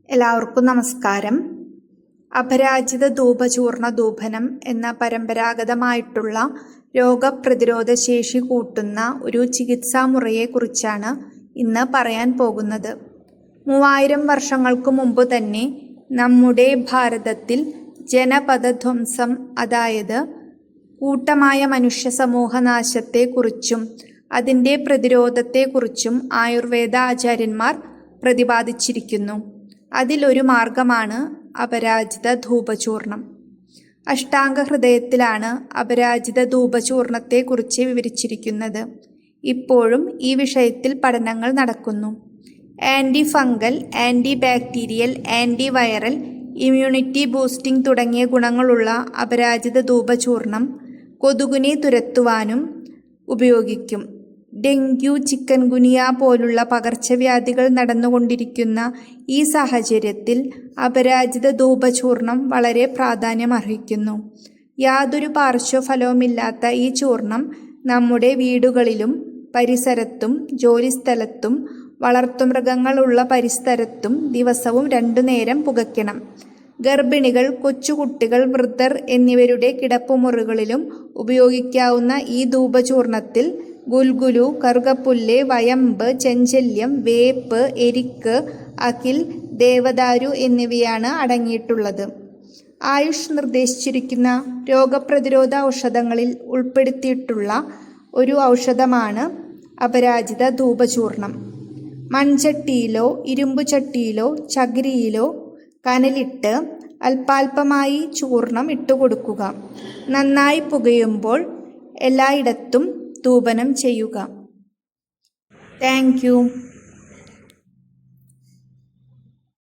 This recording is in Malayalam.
എല്ലാവർക്കും നമസ്കാരം. അപരാജിത ധൂപചൂർണ ധൂപനം എന്ന പരമ്പരാഗതമായിട്ടുള്ള രോഗപ്രതിരോധ ശേഷി കൂട്ടുന്ന ഒരു ചികിത്സാമുറയെക്കുറിച്ചാണ് ഇന്ന് പറയാൻ പോകുന്നത്. 3000 വർഷങ്ങൾക്ക് മുമ്പ് തന്നെ നമ്മുടെ ഭാരതത്തിൽ ജനപദധ്വംസം, അതായത് കൂട്ടമായ മനുഷ്യ സമൂഹനാശത്തെക്കുറിച്ചും അതിൻ്റെ പ്രതിരോധത്തെക്കുറിച്ചും ആയുർവേദ ആചാര്യന്മാർ പ്രതിപാദിച്ചിരിക്കുന്നു. അതിലൊരു മാർഗമാണ് അപരാജിത ധൂപചൂർണം. അഷ്ടാംഗഹൃദയത്തിലാണ് അപരാജിത ധൂപചൂർണത്തെക്കുറിച്ച് വിവരിച്ചിരിക്കുന്നത്. ഇപ്പോഴും ഈ വിഷയത്തിൽ പഠനങ്ങൾ നടക്കുന്നു. Anti fungal, anti bacterial, anti viral, immunity boosting തുടങ്ങിയ ഗുണങ്ങളുള്ള അപരാജിത ധൂപചൂർണം കൊതുകിനെ തുരത്തുവാനും ഉപയോഗിക്കും. ഡെങ്കു, ചിക്കൻ ഗുനിയ പോലുള്ള പകർച്ചവ്യാധികൾ നടന്നുകൊണ്ടിരിക്കുന്ന ഈ സാഹചര്യത്തിൽ അപരാജിത ധൂപചൂർണം വളരെ പ്രാധാന്യമർഹിക്കുന്നു. യാതൊരു പാർശ്വഫലവുമില്ലാത്ത ഈ ചൂർണം നമ്മുടെ വീടുകളിലും പരിസരത്തും ജോലിസ്ഥലത്തും വളർത്തുമൃഗങ്ങളുള്ള പരിസരത്തും ദിവസവും 2 നേരം പുകയ്ക്കണം. ഗർഭിണികൾ, കൊച്ചുകുട്ടികൾ, വൃദ്ധർ എന്നിവരുടെ കിടപ്പുമുറികളിലും ഉപയോഗിക്കാവുന്ന ഈ ധൂപചൂർണത്തിൽ ഗുൽഗുലു, കറുകപ്പുല്ല്, വയമ്പ്, ചെഞ്ചല്യം, വേപ്പ്, എരിക്ക്, അകിൽ, ദേവദാരു എന്നിവയാണ് അടങ്ങിയിട്ടുള്ളത്. ആയുഷ് നിർദ്ദേശിച്ചിരിക്കുന്ന രോഗപ്രതിരോധ ഔഷധങ്ങളിൽ ഉൾപ്പെടുത്തിയിട്ടുള്ള ഒരു ഔഷധമാണ് അപരാജിത ധൂപചൂർണം. മൺചട്ടിയിലോ ഇരുമ്പു ചട്ടിയിലോ ചകിരിയിലോ കനലിട്ട് അല്പാൽപമായി ചൂർണം ഇട്ടുകൊടുക്കുക. നന്നായി പുകയുമ്പോൾ എല്ലായിടത്തും ധൂപനം ചെയ്യുക. Thank you.